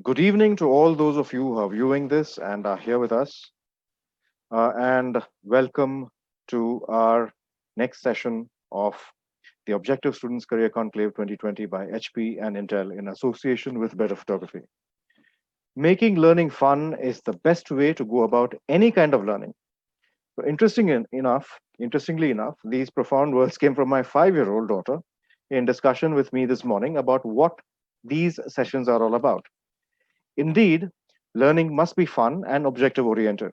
Good evening to all those of you who are viewing this and are here with us. And welcome to our next session of the Objective Students Career Conclave 2020 by HP and Intel in association with Better Photography. Making learning fun is the best way to go about any kind of learning. So interestingly enough, these profound words came from my 5-year-old daughter in discussion with me this morning about what these sessions are all about. Indeed, learning must be fun and objective oriented.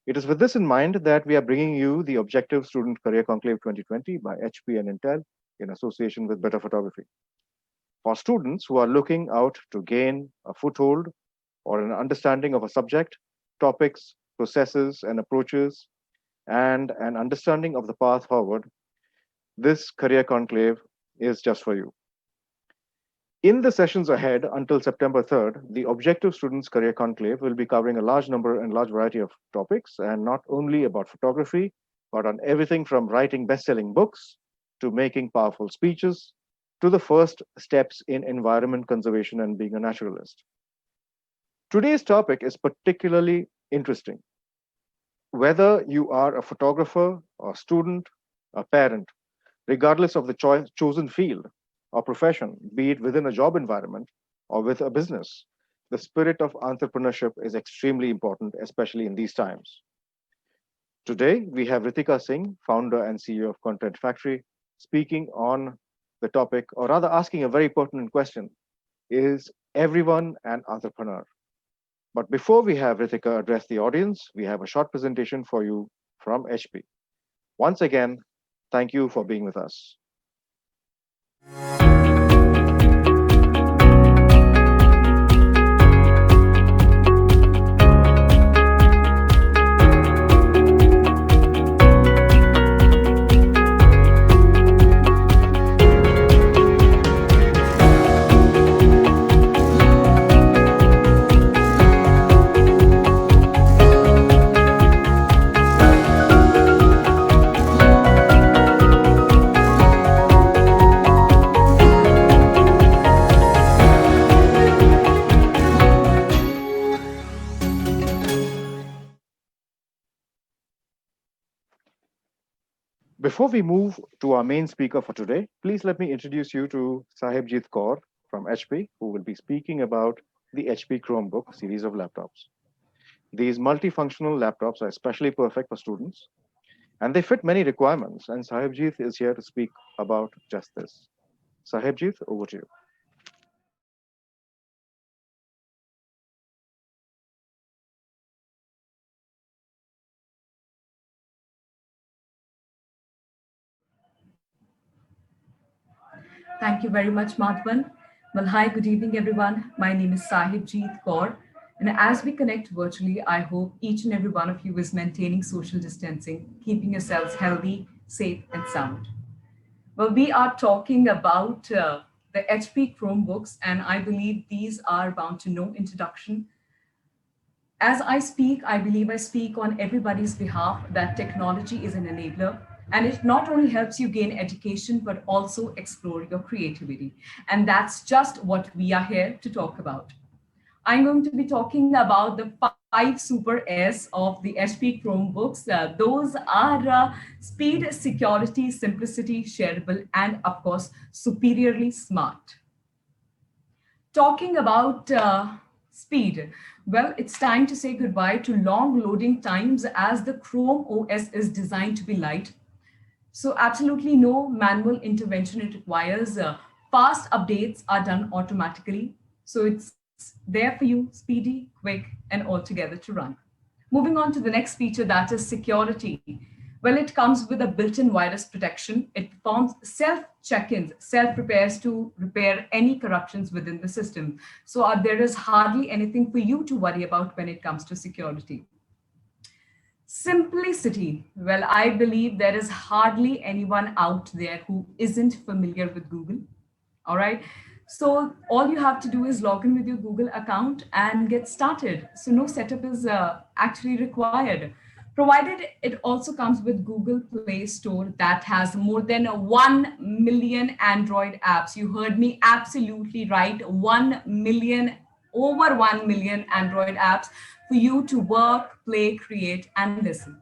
It is with this in mind that we are bringing you the Objective Student Career Conclave 2020 by HP and Intel in association with Better Photography. For students who are looking out to gain a foothold or an understanding of a subject, topics, processes, and approaches, and an understanding of the path forward, this career conclave is just for you. In the sessions ahead until September 3rd, the Objective Students Career Conclave will be covering a large number and large variety of topics, and not only about photography, but on everything from writing best-selling books to making powerful speeches to the first steps in environment conservation and being a naturalist. Today's topic is particularly interesting. Whether you are a photographer, a student, a parent, regardless of the chosen field or profession, be it within a job environment or with a business, the spirit of entrepreneurship is extremely important, especially in these times. Today, we have Ritika Singh, founder and CEO of Content Factory, speaking on the topic, or rather asking a very pertinent question: is everyone an entrepreneur? But before we have Ritika address the audience, we have a short presentation for you from HP. Once again, thank you for being with us. Before we move to our main speaker for today, please let me introduce you to Sahibjit Kaur from HP, who will be speaking about the HP Chromebook series of laptops. These multifunctional laptops are especially perfect for students, and they fit many requirements, and Sahibjit is here to speak about just this. Sahibjit, over to you. Thank you very much, Madhvan. Well, hi, good evening, everyone. My name is Sahib Jeet Kaur. And as we connect virtually, I hope each and every one of you is maintaining social distancing, keeping yourselves healthy, safe, and sound. Well, we are talking about the HP Chromebooks, and I believe these are bound to no introduction. As I speak, I believe I speak on everybody's behalf that technology is an enabler and it not only helps you gain education, but also explore your creativity. And that's just what we are here to talk about. I'm going to be talking about the 5 Super S of the HP Chromebooks. Those are speed, security, simplicity, shareable, and of course, superiorly smart. Talking about speed, well, it's time to say goodbye to long loading times as the Chrome OS is designed to be light. So, absolutely no manual intervention it requires. Fast updates are done automatically. So, it's there for you, speedy, quick, and altogether to run. Moving on to the next feature, that is security. Well, it comes with a built-in virus protection. It performs self-check-ins, self-repairs to repair any corruptions within the system. So there is hardly anything for you to worry about when it comes to security. Simplicity. Well, I believe there is hardly anyone out there who isn't familiar with Google. All right. So all you have to do is log in with your Google account and get started. So no setup is actually required. Provided it also comes with Google Play Store that has more than 1 million Android apps. You heard me absolutely right. 1 million over 1 million Android apps for you to work, play, create, and listen.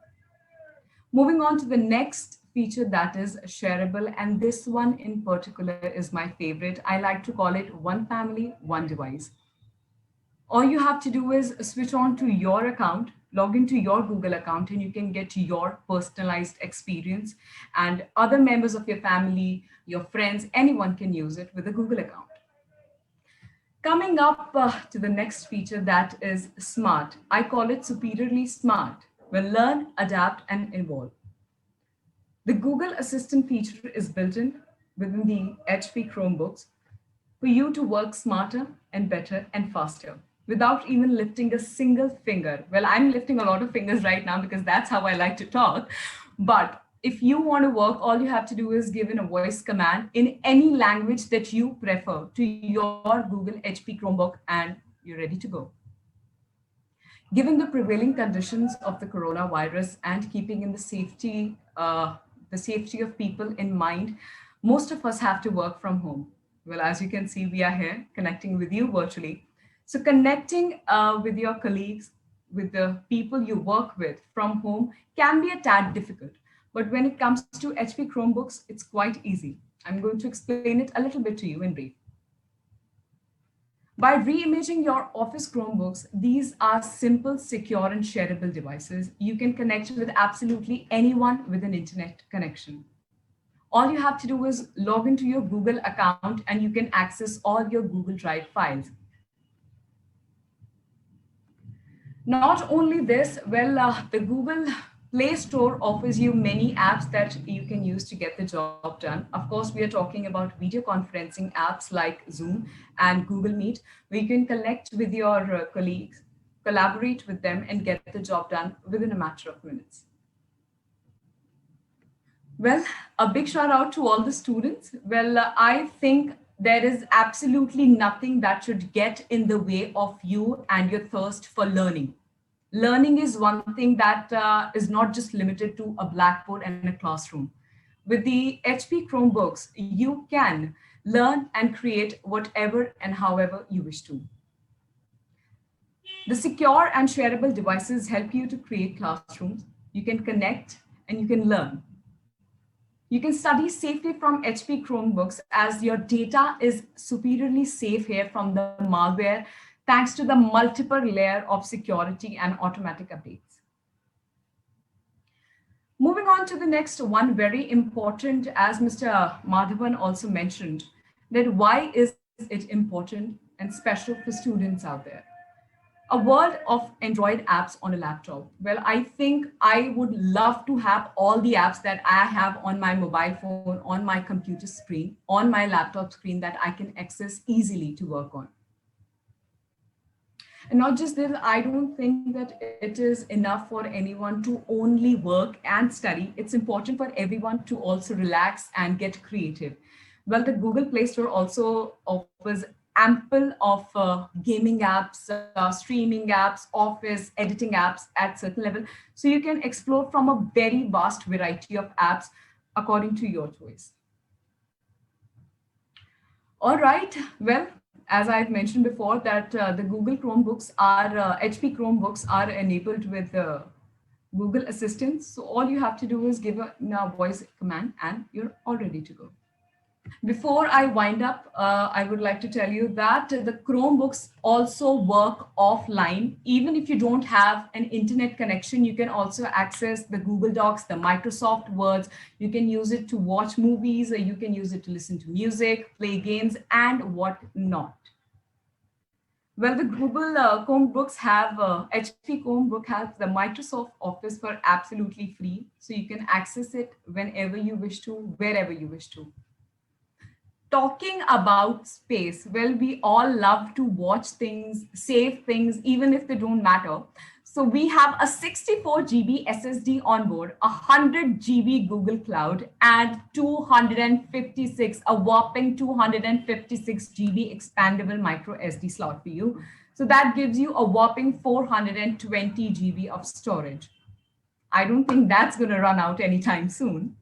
Moving on to the next feature, that is shareable. And this one in particular is my favorite. I like to call it one family, one device. All you have to do is switch on to your account, log into your Google account, and you can get your personalized experience. And other members of your family, your friends, anyone can use it with a Google account. Coming up to the next feature, that is smart. I call it superiorly smart. Well, learn, adapt, and evolve. The Google Assistant feature is built in within the HP Chromebooks for you to work smarter and better and faster without even lifting a single finger. Well, I'm lifting a lot of fingers right now because that's how I like to talk. But if you want to work, all you have to do is give in a voice command in any language that you prefer to your Google HP Chromebook, and you're ready to go. Given the prevailing conditions of the coronavirus and keeping in the safety of people in mind, most of us have to work from home. Well, as you can see, we are here connecting with you virtually. So connecting with your colleagues, with the people you work with from home can be a tad difficult. But when it comes to HP Chromebooks, it's quite easy. I'm going to explain it a little bit to you in brief. By re-imaging your Office Chromebooks, these are simple, secure, and shareable devices. You can connect with absolutely anyone with an internet connection. All you have to do is log into your Google account and you can access all your Google Drive files. Not only this, the Google Play Store offers you many apps that you can use to get the job done. Of course, we are talking about video conferencing apps like Zoom and Google Meet, where you can connect with your colleagues, collaborate with them, and get the job done within a matter of minutes. Well, a big shout out to all the students. I think there is absolutely nothing that should get in the way of you and your thirst for learning. Learning is one thing that is not just limited to a blackboard and a classroom. With the HP Chromebooks, you can learn and create whatever and however you wish to. The secure and shareable devices help you to create classrooms. You can connect and you can learn. You can study safely from HP Chromebooks as your data is superiorly safe here from the malware, thanks to the multiple layer of security and automatic updates. Moving on to the next one, very important, as Mr. Madhavan also mentioned, that why is it important and special for students out there? A world of Android apps on a laptop. Well, I think I would love to have all the apps that I have on my mobile phone, on my computer screen, on my laptop screen that I can access easily to work on. And not just this, I don't think that it is enough for anyone to only work and study. It's important for everyone to also relax and get creative. Well, the Google Play Store also offers ample of gaming apps, streaming apps, office, editing apps at certain level. So you can explore from a very vast variety of apps according to your choice. All right, well, as I've mentioned before, that the Google Chromebooks are, HP Chromebooks are enabled with Google Assistant. So all you have to do is give a voice command and you're all ready to go. Before I wind up, I would like to tell you that the Chromebooks also work offline. Even if you don't have an internet connection, you can also access the Google Docs, the Microsoft Words. You can use it to watch movies, or you can use it to listen to music, play games, and whatnot. Well, the Google Chromebooks have, HP Chromebook has the Microsoft Office for absolutely free. So you can access it whenever you wish to, wherever you wish to. Talking about space, well, we all love to watch things, save things, even if they don't matter. So we have a 64 GB SSD on board, 100 GB Google Cloud, and 256, a whopping 256 GB expandable micro SD slot for you. So that gives you a whopping 420 GB of storage. I don't think that's going to run out anytime soon.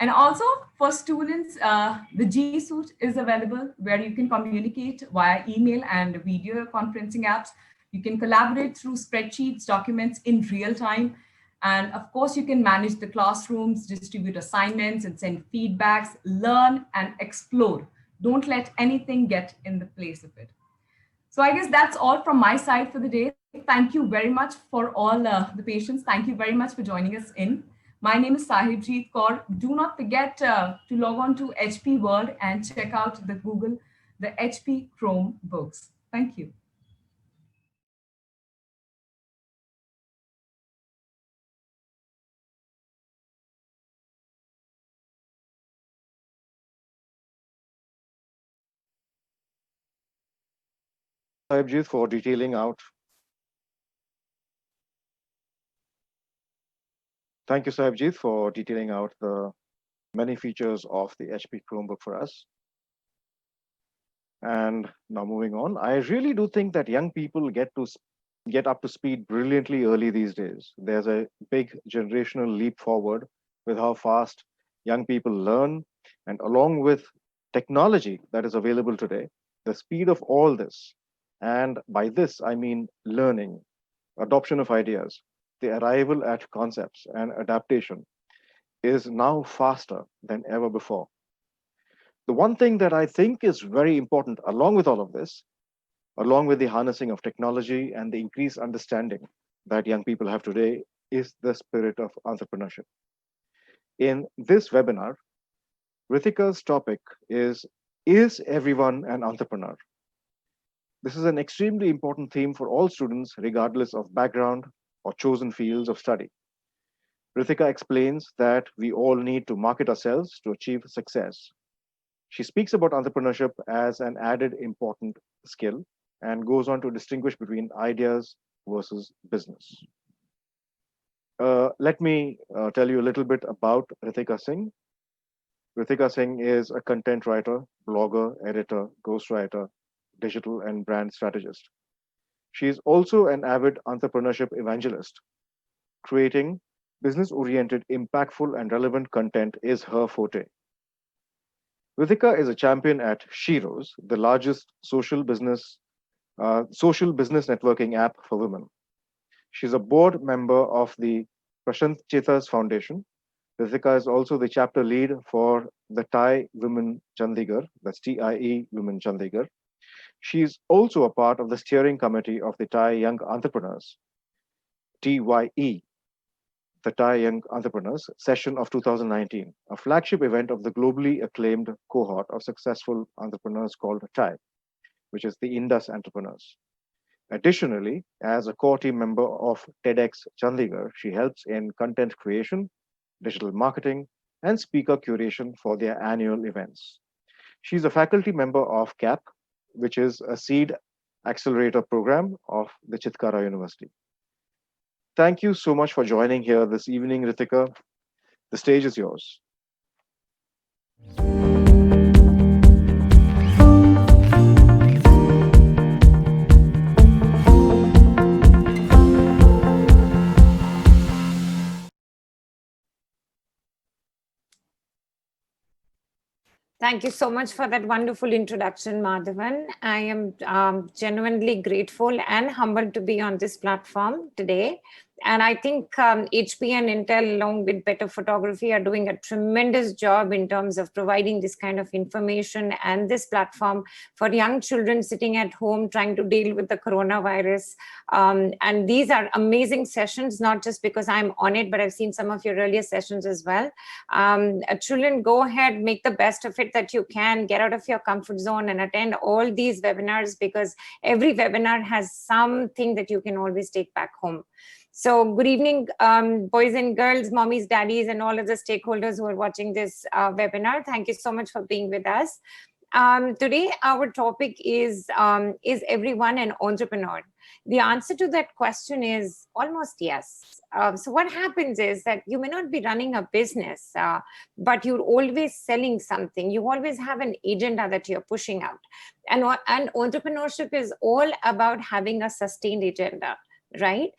And also for students, the G Suite is available where you can communicate via email and video conferencing apps. You can collaborate through spreadsheets, documents in real time. And of course, you can manage the classrooms, distribute assignments, and send feedbacks, learn and explore. Don't let anything get in the place of it. So I guess that's all from my side for the day. Thank you very much for all the patience. Thank you very much for joining us in. My name is Sahibjeet Kaur. Do not forget to log on to HP World and check out the Google, the HP Chrome books. Thank you. Sahibjit, for detailing out. Thank you, Sahibjit, for detailing out the many features of the HP Chromebook for us. And now moving on, I really do think that young people get up to speed brilliantly early these days. There's a big generational leap forward with how fast young people learn, and along with technology that is available today, the speed of all this, and by this I mean learning, adoption of ideas, the arrival at concepts and adaptation is now faster than ever before. The one thing that I think is very important along with all of this, along with the harnessing of technology and the increased understanding that young people have today, is the spirit of entrepreneurship. In this webinar, Rithika's topic is everyone an entrepreneur? This is an extremely important theme for all students, regardless of background or chosen fields of study. Rithika explains that we all need to market ourselves to achieve success. She speaks about entrepreneurship as an added important skill and goes on to distinguish between ideas versus business. Let me tell you a little bit about Rithika Singh. Rithika Singh is a content writer, blogger, editor, ghostwriter, digital and brand strategist. She is also an avid entrepreneurship evangelist. Creating business oriented, impactful, and relevant content is her forte. Rithika is a champion at Sheroes, the largest social business networking app for women. She's a board member of the Prashant Chetas Foundation. Rithika is also the chapter lead for the TIE Women Chandigarh, that's TIE Women Chandigarh. She's also a part of the steering committee of the TIE Young Entrepreneurs, TYE, the TIE Young Entrepreneurs session of 2019, a flagship event of the globally acclaimed cohort of successful entrepreneurs called TIE, which is the Indus Entrepreneurs. Additionally, as a core team member of TEDx Chandigarh, she helps in content creation, digital marketing, and speaker curation for their annual events. She's a faculty member of CAP, which is a seed accelerator program of the Chitkara University. Thank you so much for joining here this evening, Rithika. The stage is yours. Thank you so much for that wonderful introduction, Madhavan. I am genuinely grateful and humbled to be on this platform today. And I think HP and Intel, along with Better Photography, are doing a tremendous job in terms of providing this kind of information and this platform for young children sitting at home trying to deal with the coronavirus. And these are amazing sessions, not just because I'm on it, but I've seen some of your earlier sessions as well. Children, go ahead, make the best of it that you can, get out of your comfort zone and attend all these webinars, because every webinar has something that you can always take back home. So good evening, boys and girls, mommies, daddies, and all of the stakeholders who are watching this webinar. Thank you so much for being with us. Today, our topic is everyone an entrepreneur? The answer to that question is almost yes. So what happens is that you may not be running a business, but you're always selling something. You always have an agenda that you're pushing out. And entrepreneurship is all about having a sustained agenda, right?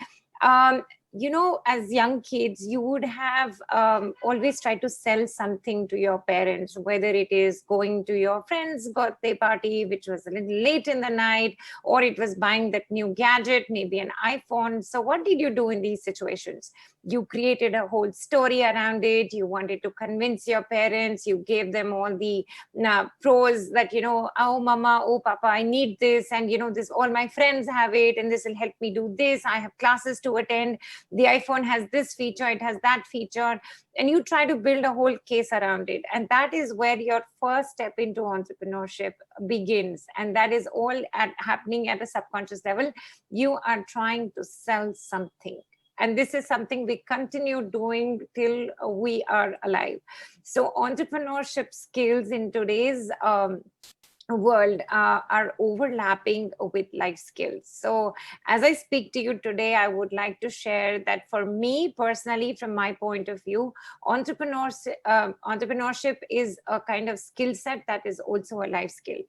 as young kids, you would have always tried to sell something to your parents, whether it is going to your friend's birthday party, which was a little late in the night, or it was buying that new gadget, maybe an iPhone. So what did you do in these situations? You created a whole story around it. You wanted to convince your parents. You gave them all the pros that, oh, mama, oh, papa, I need this. And, this, all my friends have it, and this will help me do this. I have classes to attend. The iPhone has this feature, it has that feature. And you try to build a whole case around it. And that is where your first step into entrepreneurship begins. And that is all happening at a subconscious level. You are trying to sell something. And this is something we continue doing till we are alive. So entrepreneurship skills in today's world are overlapping with life skills. So as I speak to you today, I would like to share that for me personally, from my point of view, entrepreneurship is a kind of skill set that is also a life skill.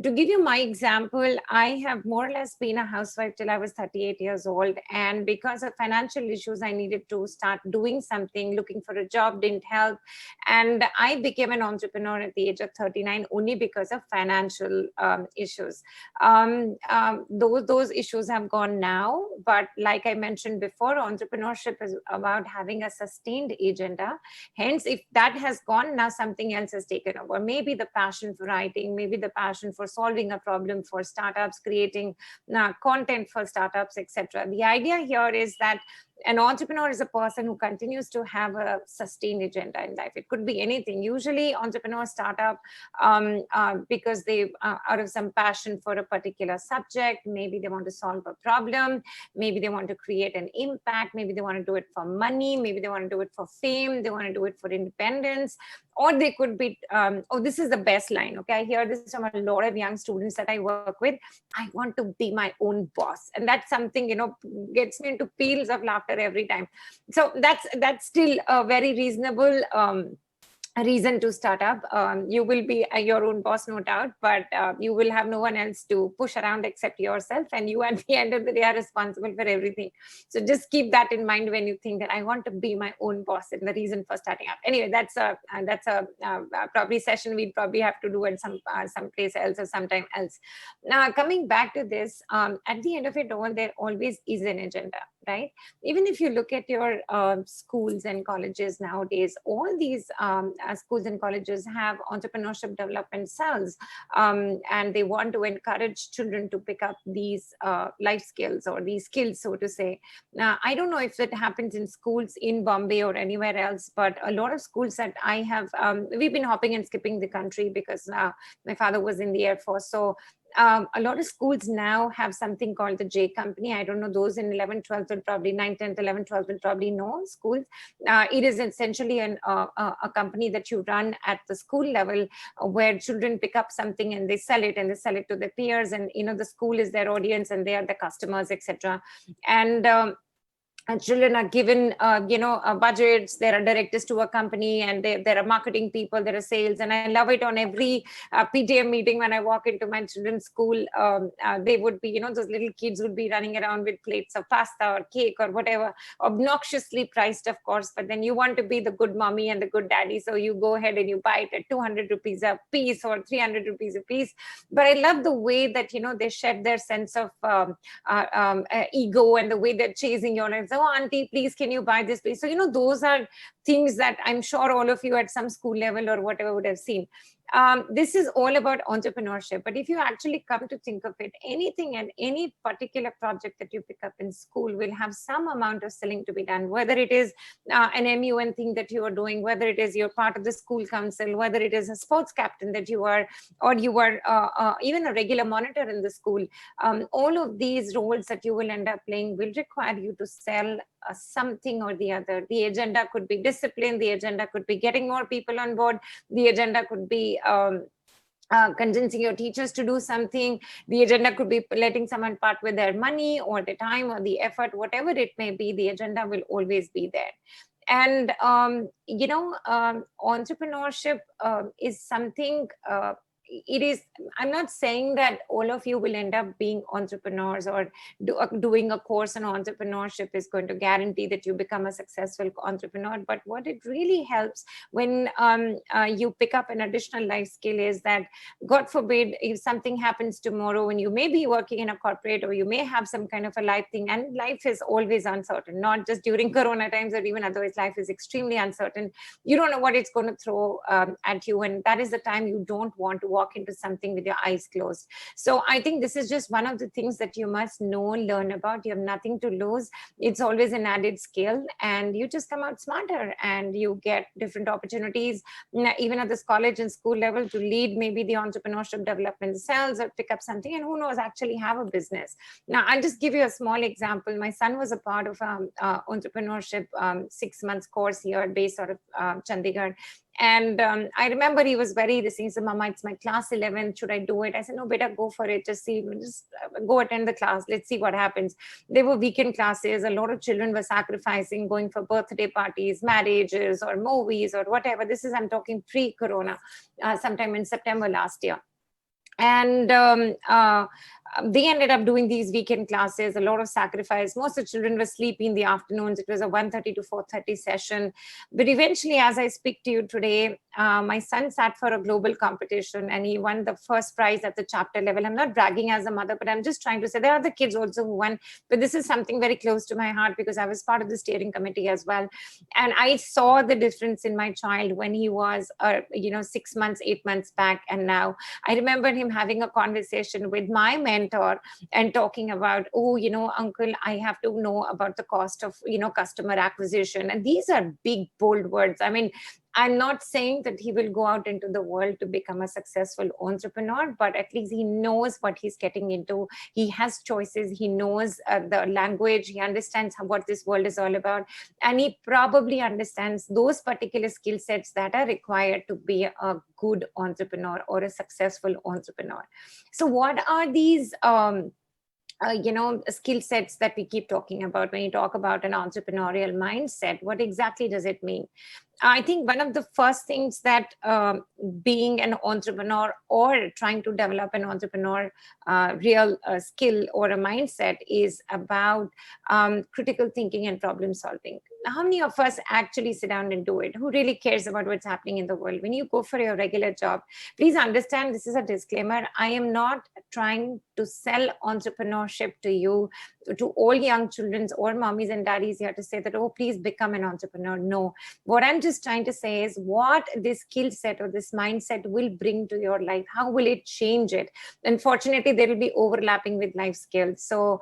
To give you my example, I have more or less been a housewife till I was 38 years old. And because of financial issues, I needed to start doing something. Looking for a job didn't help. And I became an entrepreneur at the age of 39 only because of financial issues. Those issues have gone now. But like I mentioned before, entrepreneurship is about having a sustained agenda. Hence, if that has gone, now something else has taken over. Maybe the passion for writing, maybe the passion for solving a problem for startups, creating content for startups, etc. The idea here is that an entrepreneur is a person who continues to have a sustained agenda in life. It could be anything. Usually entrepreneurs start up because they out of some passion for a particular subject. Maybe they want to solve a problem. Maybe they want to create an impact. Maybe they want to do it for money. Maybe they want to do it for fame. They want to do it for independence. Or they could be, oh, this is the best line. Okay, I hear this from a lot of young students that I work with. I want to be my own boss. And that's something, gets me into peals of laughter every time. So that's still a very reasonable reason to start up. You will be your own boss, no doubt, but you will have no one else to push around except yourself, and you at the end of the day are responsible for everything. So just keep that in mind when you think that I want to be my own boss and the reason for starting up. Anyway, that's a probably session we'd probably have to do at some place else or sometime else. Now, coming back to this, at the end of it all, there always is an agenda, right? Even if you look at your schools and colleges nowadays, all these schools and colleges have entrepreneurship development cells, and they want to encourage children to pick up these life skills or these skills, so to say. Now, I don't know if that happens in schools in Bombay or anywhere else, but a lot of schools that I have, we've been hopping and skipping the country because my father was in the Air Force. So a lot of schools now have something called the J Company. I don't know, those in 11, 12th will probably 9, 10th, 11, 12th will probably know schools. It is essentially a company that you run at the school level where children pick up something and they sell it to their peers, and the school is their audience and they are the customers, etc. And children are given, budgets. There are directors to a company, and there are marketing people, there are sales. And I love it on every PTA meeting when I walk into my children's school. They would be, those little kids would be running around with plates of pasta or cake or whatever, obnoxiously priced, of course. But then you want to be the good mommy and the good daddy. So you go ahead and you buy it at 200 rupees a piece or 300 rupees a piece. But I love the way that, they shed their sense of ego, and the way they're chasing your life. Oh, auntie, please, can you buy this, please? So, those are things that I'm sure all of you at some school level or whatever would have seen. This is all about entrepreneurship. But if you actually come to think of it, anything and any particular project that you pick up in school will have some amount of selling to be done, whether it is an MUN thing that you are doing, whether it is you're part of the school council, whether it is a sports captain that you are, or you are even a regular monitor in the school. All of these roles that you will end up playing will require you to sell something or the other. The agenda could be discipline, the agenda could be getting more people on board, the agenda could be convincing your teachers to do something, the agenda could be letting someone part with their money or the time or the effort, whatever it may be, the agenda will always be there. And entrepreneurship is something, it is, I'm not saying that all of you will end up being entrepreneurs or doing a course on entrepreneurship is going to guarantee that you become a successful entrepreneur. But what it really helps when you pick up an additional life skill is that, God forbid, if something happens tomorrow and you may be working in a corporate, or you may have some kind of a life thing, and life is always uncertain, not just during Corona times or even otherwise, life is extremely uncertain. You don't know what it's going to throw at you. And that is the time you don't want to walk into something with your eyes closed. So I think this is just one of the things that you must know, learn about. You have nothing to lose. It's always an added skill, and you just come out smarter and you get different opportunities, even at this college and school level, to lead maybe the entrepreneurship development cells or pick up something, and who knows, actually have a business. Now, I'll just give you a small example. My son was a part of entrepreneurship 6 months course here based out of Chandigarh. And I remember he was very this. He said, Mama, it's my class 11. Should I do it? I said, no, better go for it. Just go attend the class. Let's see what happens. They were weekend classes. A lot of children were sacrificing, going for birthday parties, marriages, or movies, or whatever. This is, I'm talking pre-corona, sometime in September last year. And they ended up doing these weekend classes, a lot of sacrifice. Most of the children were sleeping in the afternoons. It was a 1:30 to 4:30 session. But eventually, as I speak to you today, my son sat for a global competition and he won the first prize at the chapter level. I'm not bragging as a mother, but I'm just trying to say there are other kids also who won. But this is something very close to my heart because I was part of the steering committee as well. And I saw the difference in my child when he was, 6 months, 8 months back. And now I remember him having a conversation with my mentor and talking about, uncle, I have to know about the cost of, customer acquisition. And these are big, bold words. I mean, I'm not saying that he will go out into the world to become a successful entrepreneur, but at least he knows what he's getting into. He has choices. He knows the language. He understands what this world is all about. And he probably understands those particular skill sets that are required to be a good entrepreneur or a successful entrepreneur. So what are these skill sets that we keep talking about when you talk about an entrepreneurial mindset? What exactly does it mean? I think one of the first things that being an entrepreneur or trying to develop an entrepreneur real skill or a mindset is about critical thinking and problem solving. How many of us actually sit down and do it? Who really cares about what's happening in the world? When you go for your regular job, please understand, this is a disclaimer. I am not trying to sell entrepreneurship to you, to all young children or mommies and daddies here to say that, oh, please become an entrepreneur. No, what I'm just trying to say is what this skill set or this mindset will bring to your life. How will it change it? Unfortunately, there will be overlapping with life skills. So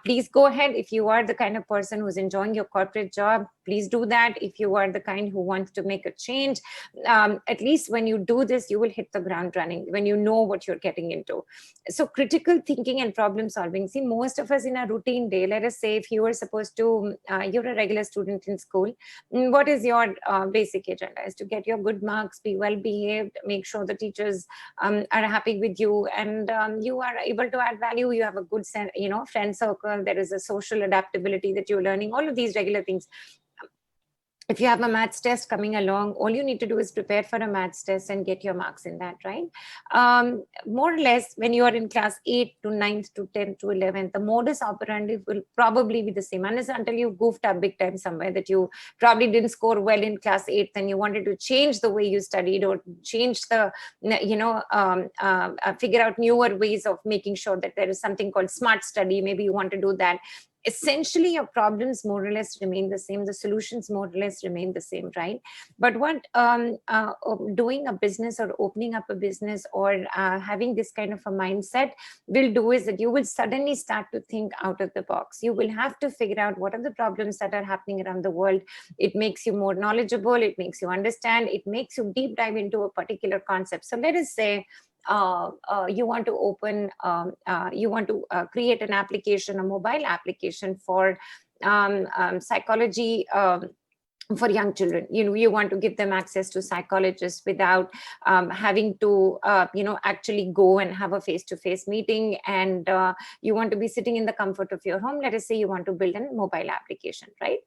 please go ahead. If you are the kind of person who's enjoying your corporate job, please do that. If you are the kind who wants to make a change, at least when you do this, you will hit the ground running when you know what you're getting into. So critical thinking and problem solving. See, most of us in a routine day, let us say if you are supposed to, you're a regular student in school, what is your basic agenda? Is to get your good marks, be well behaved, make sure the teachers are happy with you, and you are able to add value. You have a good friend circle. There is a social adaptability that you're learning, all of these regular things. If you have a maths test coming along, all you need to do is prepare for a maths test and get your marks in that, right? More or less, when you are in class 8 to 9th to 10th to 11th, the modus operandi will probably be the same, unless until you goofed up big time somewhere, that you probably didn't score well in class 8th and you wanted to change the way you studied or change the, figure out newer ways of making sure that there is something called smart study. Maybe you want to do that. Essentially, your problems more or less remain the same. The solutions more or less remain the same, right? But what doing a business or opening up a business or having this kind of a mindset will do is that you will suddenly start to think out of the box. You will have to figure out what are the problems that are happening around the world. It makes you more knowledgeable. It makes you understand. It makes you deep dive into a particular concept. So let us say, you want to open, you want to create an application, a mobile application for psychology for young children. You want to give them access to psychologists without having to actually go and have a face-to-face meeting, and you want to be sitting in the comfort of your home. Let us say you want to build a mobile application, right?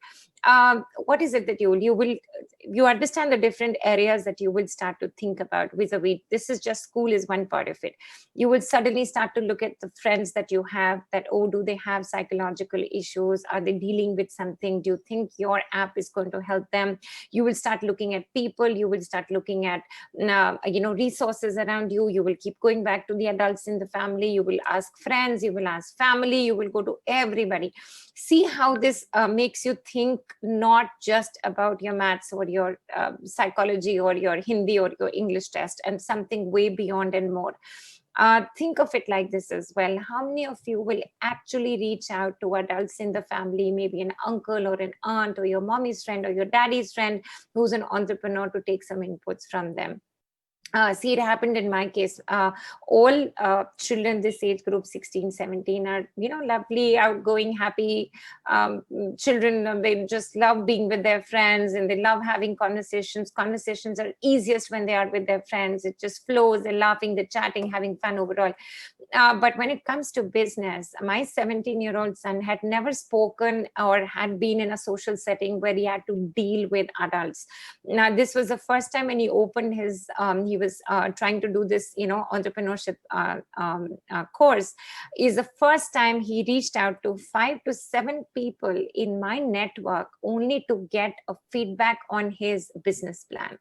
What is it that you understand the different areas that you will start to think about vis-a-vis. This is just school is one part of it. You will suddenly start to look at the friends that you have, that, oh, do they have psychological issues? Are they dealing with something? Do you think your app is going to help them? You will start looking at people. You will start looking at resources around you. You will keep going back to the adults in the family. You will ask friends. You will ask family. You will go to everybody. See how this makes you think not just about your maths or your psychology or your Hindi or your English test, and something way beyond and more. Think of it like this as well. How many of you will actually reach out to adults in the family, maybe an uncle or an aunt or your mommy's friend or your daddy's friend who's an entrepreneur, to take some inputs from them? See, it happened in my case. All children this age group, 16, 17, are, lovely, outgoing, happy children. They just love being with their friends, and they love having conversations. Conversations are easiest when they are with their friends. It just flows. They're laughing, they're chatting, having fun overall. But when it comes to business, my 17-year-old son had never spoken or had been in a social setting where he had to deal with adults. Now, this was the first time when he opened his, he was trying to do this, entrepreneurship course. Is the first time he reached out to 5 to 7 people in my network only to get a feedback on his business plan.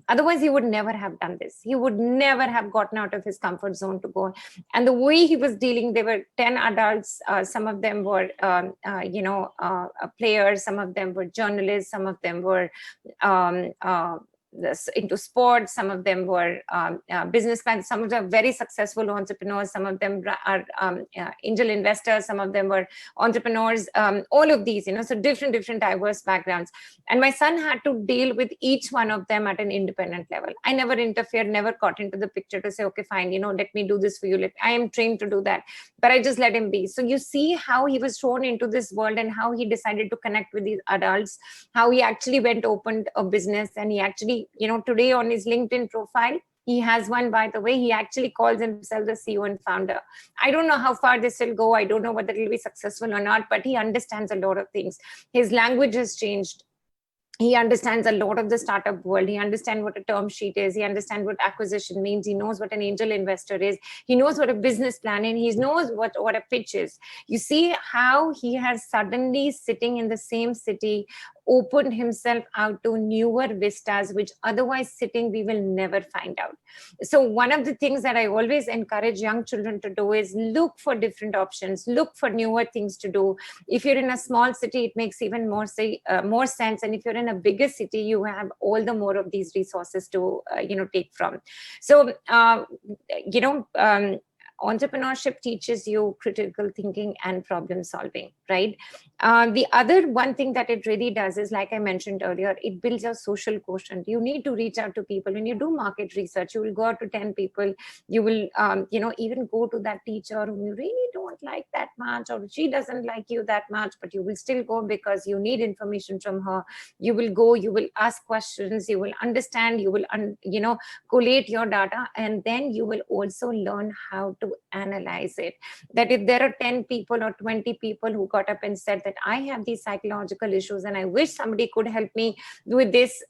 Otherwise, he would never have done this. He would never have gotten out of his comfort zone to go. And the way he was dealing, there were 10 adults. Some of them were, players. Some of them were journalists. Some of them were into sports. Some of them were businessmen. Some of them are very successful entrepreneurs. Some of them are angel investors. Some of them were entrepreneurs. All of these, so different diverse backgrounds. And my son had to deal with each one of them at an independent level. I never interfered, never got into the picture to say, okay, fine, let me do this for you. I am trained to do that. But I just let him be. So you see how he was thrown into this world and how he decided to connect with these adults, how he actually opened a business, and he actually, today on his LinkedIn profile, he has one, by the way. He actually calls himself the CEO and founder. I don't know how far this will go. I don't know whether it will be successful or not, but he understands a lot of things. His language has changed. He understands a lot of the startup world. He understands what a term sheet is. He understands what acquisition means. He knows what an angel investor is. He knows what a business plan is. He knows what a pitch is. You see how he has suddenly, sitting in the same city, opened himself out to newer vistas, which otherwise sitting we will never find out. So one of the things that I always encourage young children to do is look for different options, look for newer things to do. If you're in a small city, it makes even more sense. And if you're in a bigger city, you have all the more of these resources to take from. So entrepreneurship teaches you critical thinking and problem solving, right? The other one thing that it really does is, like I mentioned earlier, it builds your social quotient. You need to reach out to people. When you do market research, you will go out to 10 people. You will, even go to that teacher whom you really don't like that much, or she doesn't like you that much, but you will still go because you need information from her. You will go, you will ask questions, you will understand, you will, collate your data, and then you will also learn how to analyze it. That if there are 10 people or 20 people who got up and said that I have these psychological issues and I wish somebody could help me with this,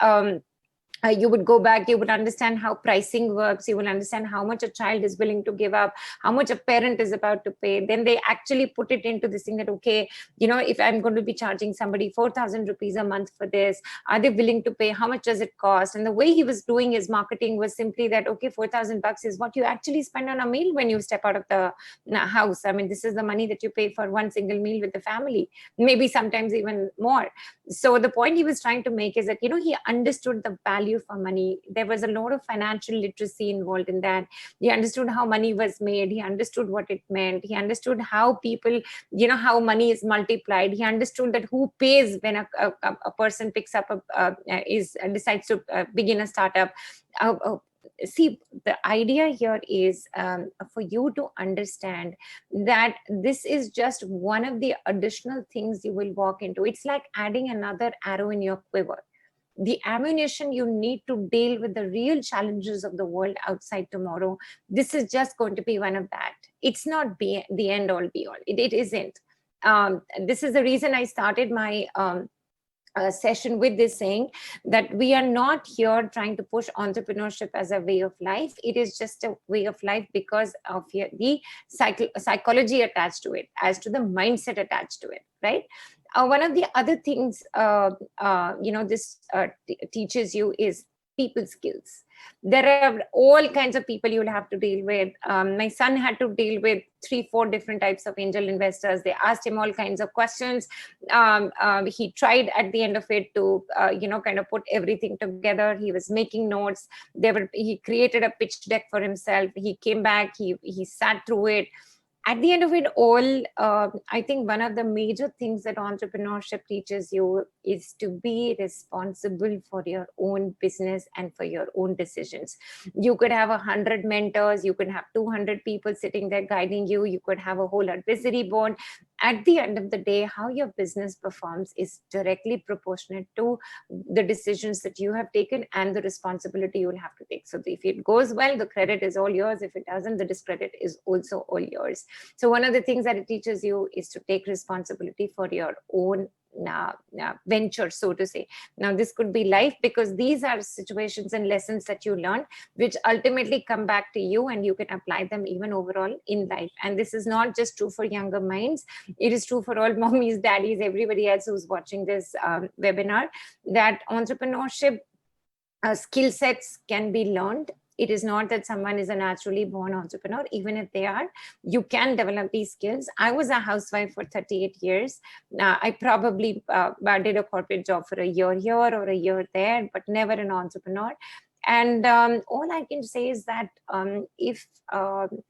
you would go back, you would understand how pricing works, you will understand how much a child is willing to give up, how much a parent is about to pay. Then they actually put it into this thing that, okay, if I'm going to be charging somebody 4,000 rupees a month for this, are they willing to pay? How much does it cost? And the way he was doing his marketing was simply that, okay, 4,000 bucks is what you actually spend on a meal when you step out of the house. I mean, this is the money that you pay for one single meal with the family, maybe sometimes even more. So the point he was trying to make is that, he understood the value for money. There was a lot of financial literacy involved in that. He understood how money was made. He understood what it meant. He understood how people, how money is multiplied. He understood that who pays when a person picks up decides to begin a startup. See, the idea here is for you to understand that this is just one of the additional things you will walk into. It's like adding another arrow in your quiver. the ammunition you need to deal with the real challenges of the world outside tomorrow. This is just going to be one of that. It's not the end all be all. It isn't. This is the reason I started my session with this saying that we are not here trying to push entrepreneurship as a way of life. It is just a way of life because of the psychology attached to it, as to the mindset attached to it, right? One of the other things this teaches you is people skills. There are all kinds of people you'll have to deal with. My son had to deal with 3-4 different types of angel investors. They asked him all kinds of questions. He tried at the end of it to kind of put everything together. He was making notes. He created a pitch deck for himself. He came back, he sat through it. At the end of it all, I think one of the major things that entrepreneurship teaches you is to be responsible for your own business and for your own decisions. You could have 100 mentors, you could have 200 people sitting there guiding you, you could have a whole advisory board. At the end of the day, how your business performs is directly proportionate to the decisions that you have taken and the responsibility you will have to take. So if it goes well, the credit is all yours. If it doesn't, the discredit is also all yours. So one of the things that it teaches you is to take responsibility for your own venture, so to say. Now, this could be life, because these are situations and lessons that you learn, which ultimately come back to you, and you can apply them even overall in life. And this is not just true for younger minds. It is true for all mommies, daddies, everybody else who's watching this webinar, that entrepreneurship skill sets can be learned. It is not that someone is a naturally born entrepreneur. Even if they are, you can develop these skills. I was a housewife for 38 years. I probably did a corporate job for a year here or a year there, but never an entrepreneur. And all I can say is that if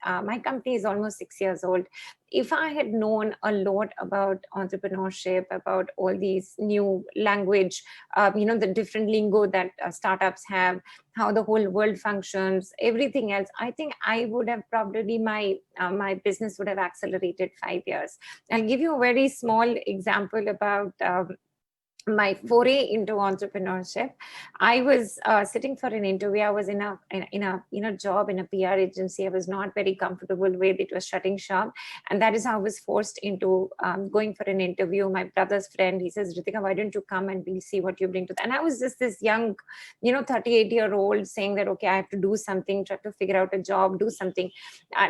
my company is almost 6 years old, if I had known a lot about entrepreneurship, about all these new language, the different lingo that startups have, how the whole world functions, everything else, I think I would have probably, my business would have accelerated 5 years. I'll give you a very small example about my foray into entrepreneurship. I was sitting for an interview. I was in a job in a PR agency. I was not very comfortable with. It was shutting shop, and that is how I was forced into going for an interview. My brother's friend, he says, "Ritika, why don't you come and we'll see what you bring to that?" And I was just this young, 38-year-old saying that, okay, I have to do something, try to figure out a job, do something,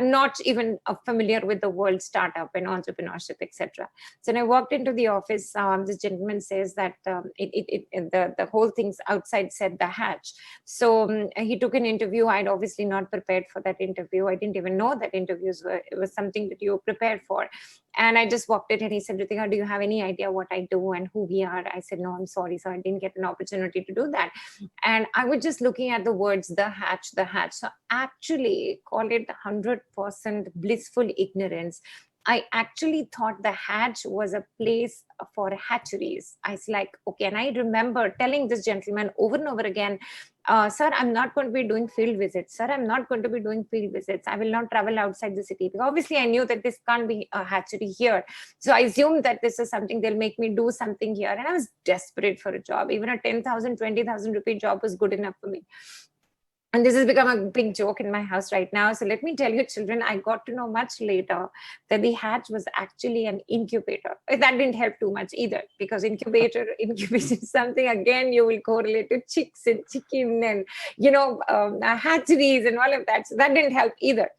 not even familiar with the world startup and entrepreneurship, etc. So when I walked into the office, this gentleman says that the whole thing's outside said The Hatch. So he took an interview. I'd obviously not prepared for that interview. I didn't even know that it was something that you were prepared for. And I just walked in and he said, "Ritika, do you have any idea what I do and who we are?" I said, "No, I'm sorry." So I didn't get an opportunity to do that. And I was just looking at the words, The Hatch, The Hatch. So actually call it 100% blissful ignorance. I actually thought The Hatch was a place for hatcheries. I was like, okay. And I remember telling this gentleman over and over again, "Sir, I'm not going to be doing field visits. Sir, I'm not going to be doing field visits. I will not travel outside the city." Because obviously I knew that this can't be a hatchery here. So I assumed that this is something they'll make me do something here. And I was desperate for a job. Even a 10,000, 20,000 rupee job was good enough for me. And this has become a big joke in my house right now. So let me tell you, children, I got to know much later that the Hatch was actually an incubator. That didn't help too much either, because incubation is something, again, you will correlate to chicks and chicken and, hatcheries and all of that. So that didn't help either.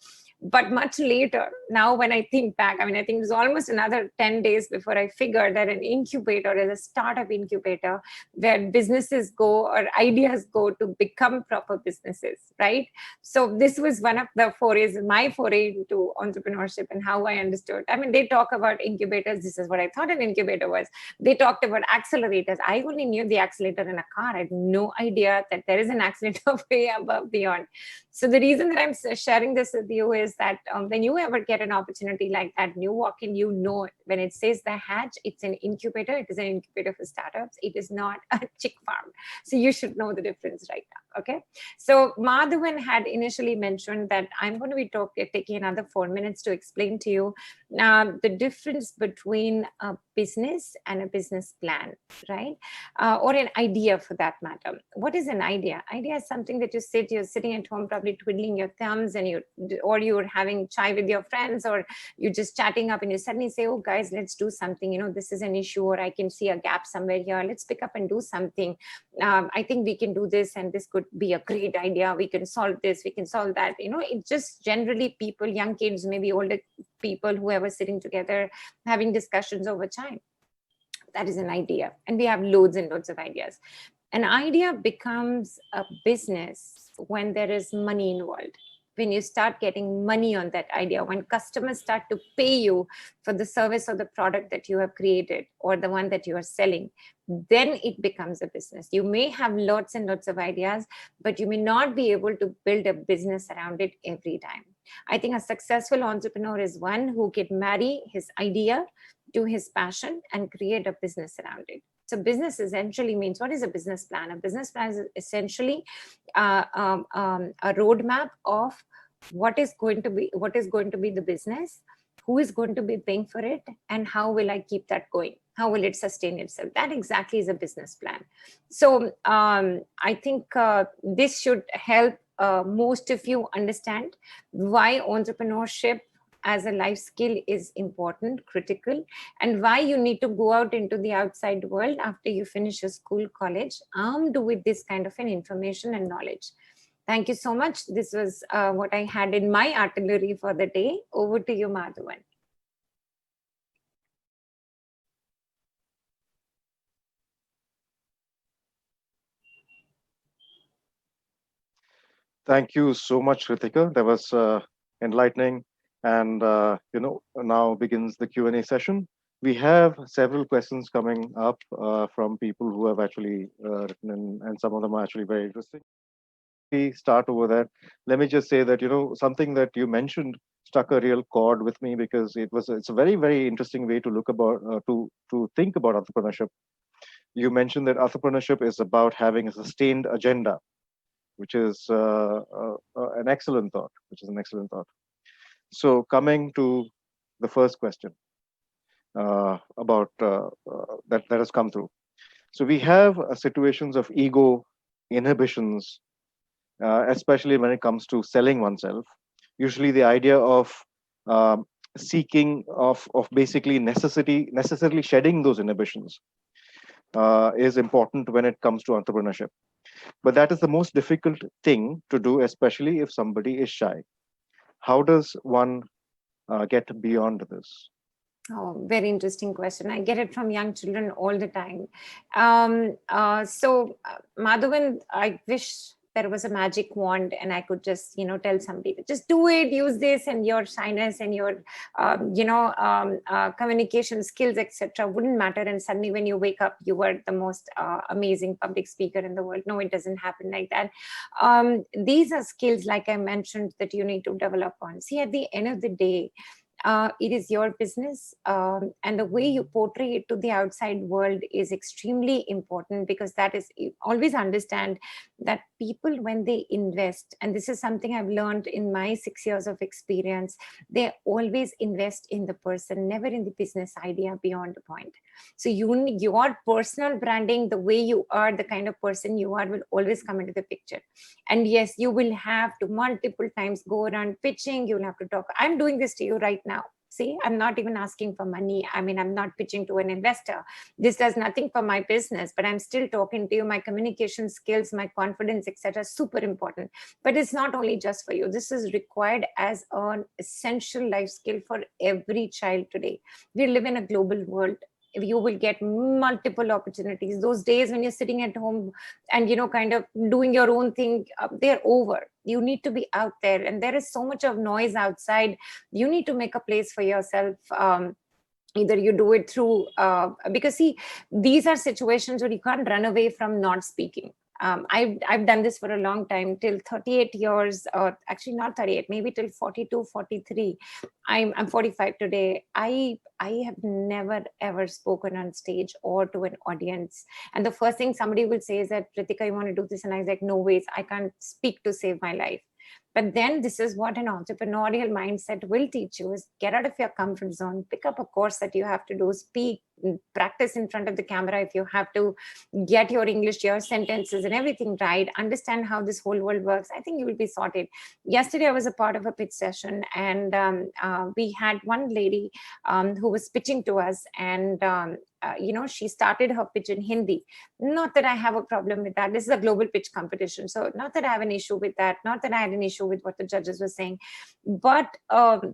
But much later, now when I think back, I think it was almost another 10 days before I figured that an incubator is a startup incubator where businesses go or ideas go to become proper businesses, right? So this was one of the forays, my foray into entrepreneurship and how I understood. They talk about incubators. This is what I thought an incubator was. They talked about accelerators. I only knew the accelerator in a car. I had no idea that there is an accelerator way above beyond. So the reason that I'm sharing this with you is is that when you ever get an opportunity like that, you walk in, you know, when it says the Hatch, it's an incubator. It is an incubator for startups. It is not a chick farm. So you should know the difference right now. Okay. So Madhavan had initially mentioned that I'm going to be taking another 4 minutes to explain to you the difference between a business and a business plan, right? Or an idea for that matter. What is an idea? Idea is something that you're sitting at home, probably twiddling your thumbs, and you're having chai with your friends, or you're just chatting up and you suddenly say, oh guys, let's do something. You know, this is an issue, or I can see a gap somewhere here. Let's pick up and do something. I think we can do this, and this could be a great idea. We can solve this, we can solve that. You know, it's just generally people, young kids, maybe older people, whoever sitting together having discussions over time. That is an idea. And we have loads and loads of ideas. An idea becomes a business when there is money involved. When you start getting money on that idea, when customers start to pay you for the service or the product that you have created or the one that you are selling, then it becomes a business. You may have lots and lots of ideas, but you may not be able to build a business around it every time. I think a successful entrepreneur is one who can marry his idea to his passion and create a business around it. So business essentially means, what is a business plan? A business plan is essentially a roadmap of what is going to be the business, who is going to be paying for it, and how will I keep that going? How will it sustain itself? That exactly is a business plan. So I think this should help most of you understand why entrepreneurship as a life skill is important, critical, and why you need to go out into the outside world after you finish your school, college, armed with this kind of an information and knowledge. Thank you so much. This was what I had in my artillery for the day. Over to you, Madhavan. Thank you so much, Ritika. That was enlightening. And now begins the Q&A session. We have several questions coming up from people who have actually written in, and some of them are actually very interesting. We start over that. Let me just say that, something that you mentioned struck a real chord with me, because it's a very, very interesting way to look about to think about entrepreneurship. You mentioned that entrepreneurship is about having a sustained agenda, which is an excellent thought. So coming to the first question about that has come through. So we have situations of ego inhibitions, especially when it comes to selling oneself. Usually the idea of seeking of basically necessarily shedding those inhibitions is important when it comes to entrepreneurship. But that is the most difficult thing to do, especially if somebody is shy. How does one get beyond this? Oh, very interesting question. I get it from young children all the time. Madhavan, I wish there was a magic wand and I could just, tell somebody, just do it, use this, and your shyness and your, communication skills, etc., wouldn't matter. And suddenly when you wake up, you were the most amazing public speaker in the world. No, it doesn't happen like that. These are skills, like I mentioned, that you need to develop on. See, at the end of the day, it is your business, and the way you portray it to the outside world is extremely important, because that is, always understand that people, when they invest, and this is something I've learned in my 6 years of experience, they always invest in the person, never in the business idea beyond a point. So your personal branding, the way you are, the kind of person you are, will always come into the picture. And yes, you will have to multiple times go around pitching. You'll have to talk. I'm doing this to you right now. See, I'm not even asking for money. I mean, I'm not pitching to an investor. This does nothing for my business, but I'm still talking to you. My communication skills, my confidence, etc., super important. But it's not only just for you. This is required as an essential life skill for every child today. We live in a global world. You will get multiple opportunities. Those days when you're sitting at home and kind of doing your own thing, they're over. You need to be out there, and there is so much of noise outside. You need to make a place for yourself. Either you do it through because see, these are situations where you can't run away from not speaking. I've done this for a long time, till 38 years, or actually not 38, maybe till 42, 43. I'm 45 today. I have never ever spoken on stage or to an audience. And the first thing somebody will say is that, Pritika, you want to do this? And I was like, no ways, I can't speak to save my life. But then this is what an entrepreneurial mindset will teach you: is get out of your comfort zone, pick up a course that you have to do, speak, practice in front of the camera if you have to, get your English, your sentences and everything right, understand how this whole world works. I think you will be sorted. Yesterday, I was a part of a pitch session, and we had one lady who was pitching to us, and she started her pitch in Hindi. Not that I have a problem with that. This is a global pitch competition. So not that I have an issue with that. Not that I had an issue with what the judges were saying. But our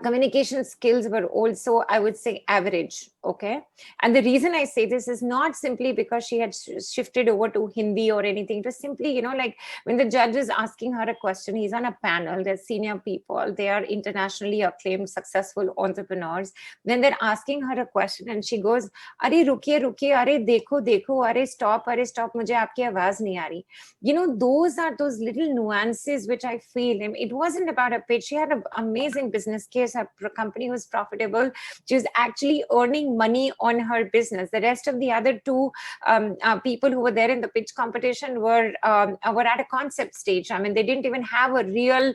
communication skills were also, I would say, average. Okay. And the reason I say this is not simply because she had shifted over to Hindi or anything. It was simply, like when the judge is asking her a question, he's on a panel, they're senior people, they are internationally acclaimed, successful entrepreneurs. Then they're asking her a question and she goes, "Are rukiye, rukiye, are dekho, are stop, mujhe aapki awaaz nahi aa rahi." Those are those little nuances which I feel, it wasn't about a pitch. She had an amazing business case. Her company was profitable. She was actually earning money on her business. The rest of the other two people who were there in the pitch competition were at a concept stage. I mean, they didn't even have a real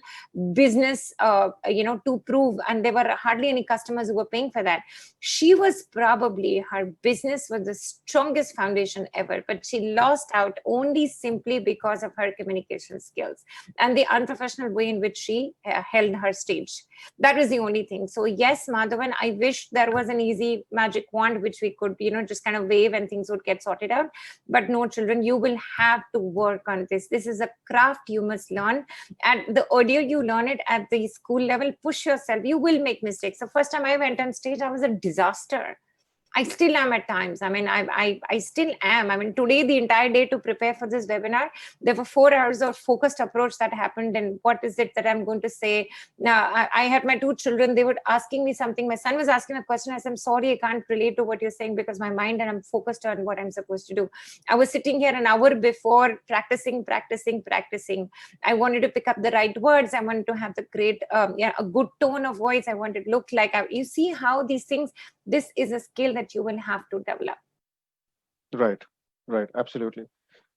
business, to prove, and there were hardly any customers who were paying for that. She was probably, her business was the strongest foundation ever, but she lost out only simply because of her communication skills and the unprofessional way in which she held her stage. That was the only thing. So yes, Madhavan, I wish there was an easy magic wand which we could, just kind of wave and things would get sorted out. But no, children, you will have to work on this. This is a craft you must learn. And the earlier you learn it at the school level, push yourself. You will make mistakes. The first time I went on stage, I was a disaster. I still am at times. I mean, I still am. I mean, today, the entire day to prepare for this webinar, there were 4 hours of focused approach that happened. And what is it that I'm going to say? Now, I had my 2 children. They were asking me something. My son was asking a question. I said, I'm sorry, I can't relate to what you're saying because my mind and I'm focused on what I'm supposed to do. I was sitting here an hour before practicing. I wanted to pick up the right words. I wanted to have the great, a good tone of voice. I wanted to look like, you see how these things, this is a skill that you will have to develop. Right, absolutely.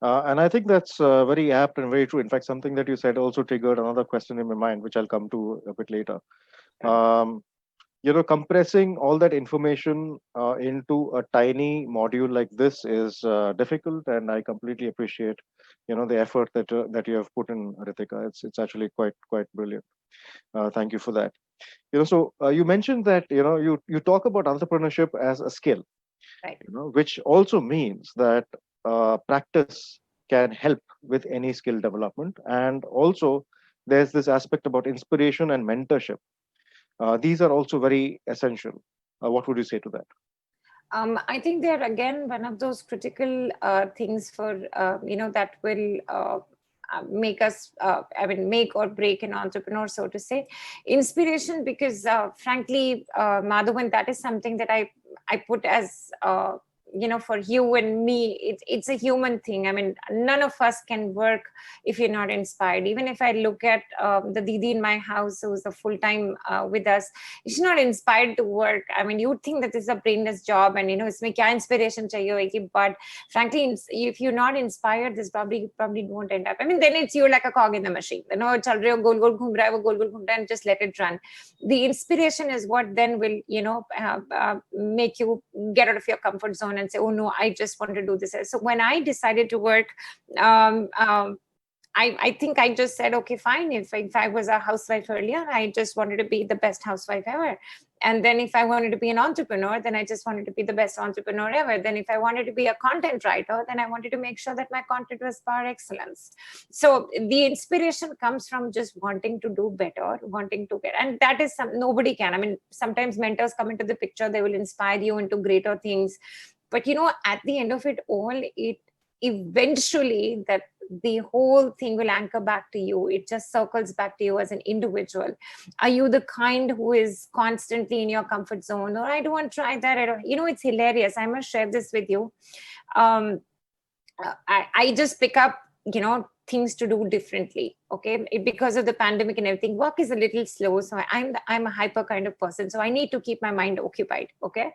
And I think that's very apt and very true. In fact, something that you said also triggered another question in my mind, which I'll come to a bit later. Compressing all that information into a tiny module like this is difficult, and I completely appreciate, the effort that you have put in, Ritika. It's actually quite brilliant. Thank you for that. So you mentioned that you talk about entrepreneurship as a skill, right? Which also means that practice can help with any skill development, and also there's this aspect about inspiration and mentorship. These are also very essential. What would you say to that? I think they're again one of those critical things for that will make us, make or break an entrepreneur, so to say. Inspiration, because frankly, Madhavan, that is something that I put as, for you and me, it's a human thing. I mean, none of us can work if you're not inspired. Even if I look at the Didi in my house, who's a full-time with us, she's not inspired to work. I mean, you'd think that this is a brainless job and, isme kya inspiration chahiye hogi, but frankly, if you're not inspired, this probably won't end up. I mean, then you're like a cog in the machine. Chal rahe ho, gol gol ghum raha hai, wo gol gol ghum raha hai, and just let it run. The inspiration is what then will, make you get out of your comfort zone and say, oh no, I just want to do this. So when I decided to work, I think I just said, okay, fine. If I was a housewife earlier, I just wanted to be the best housewife ever. And then if I wanted to be an entrepreneur, then I just wanted to be the best entrepreneur ever. Then if I wanted to be a content writer, then I wanted to make sure that my content was par excellence. So the inspiration comes from just wanting to do better, wanting to get, and that is nobody can. I mean, sometimes mentors come into the picture, they will inspire you into greater things. But, at the end of it all, it eventually that the whole thing will anchor back to you. It just circles back to you as an individual. Are you the kind who is constantly in your comfort zone? Or I don't want to try that. It's hilarious. I must share this with you. I just pick up, things to do differently. Okay, because of the pandemic and everything, work is a little slow. So I'm a hyper kind of person. So I need to keep my mind occupied. Okay,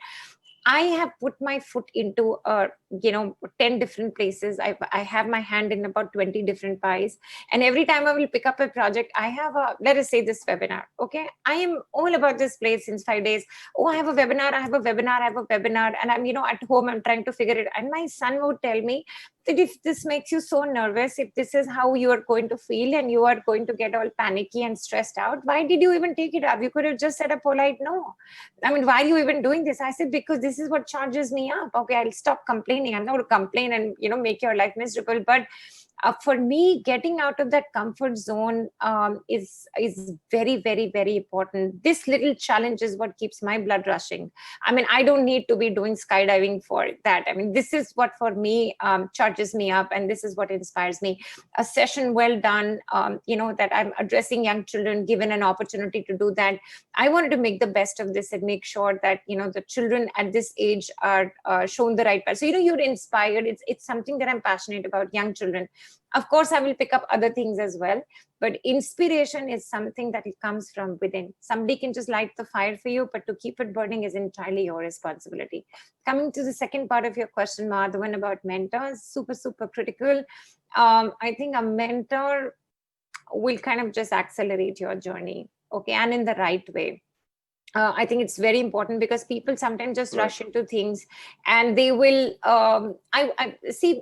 I have put my foot into 10 different places. I have my hand in about 20 different pies. And every time I will pick up a project, I have let us say this webinar. Okay. I am all about this place since 5 days. Oh, I have a webinar, I have a webinar, I have a webinar. And I'm, at home, I'm trying to figure it. And my son would tell me that if this makes you so nervous, if this is how you are going to feel and you are going to get all panicky and stressed out, why did you even take it up? You could have just said a polite no. I mean, why are you even doing this? I said, because this is what charges me up. Okay, I'll stop complaining. I'm not going to complain and, make your life miserable. But for me, getting out of that comfort zone is very, very, very important. This little challenge is what keeps my blood rushing. I mean, I don't need to be doing skydiving for that. I mean, this is what for me charges me up, and this is what inspires me. A session well done, that I'm addressing young children, given an opportunity to do that. I wanted to make the best of this and make sure that, the children at this age are shown the right path. So, you're inspired. It's something that I'm passionate about, young children. Of course, I will pick up other things as well, but inspiration is something that it comes from within. Somebody can just light the fire for you, but to keep it burning is entirely your responsibility. Coming to the second part of your question, Madhavan, about mentors, super, super critical. I think a mentor will kind of just accelerate your journey, okay, and in the right way. I think it's very important because people sometimes just Right. rush into things, and they will. I see.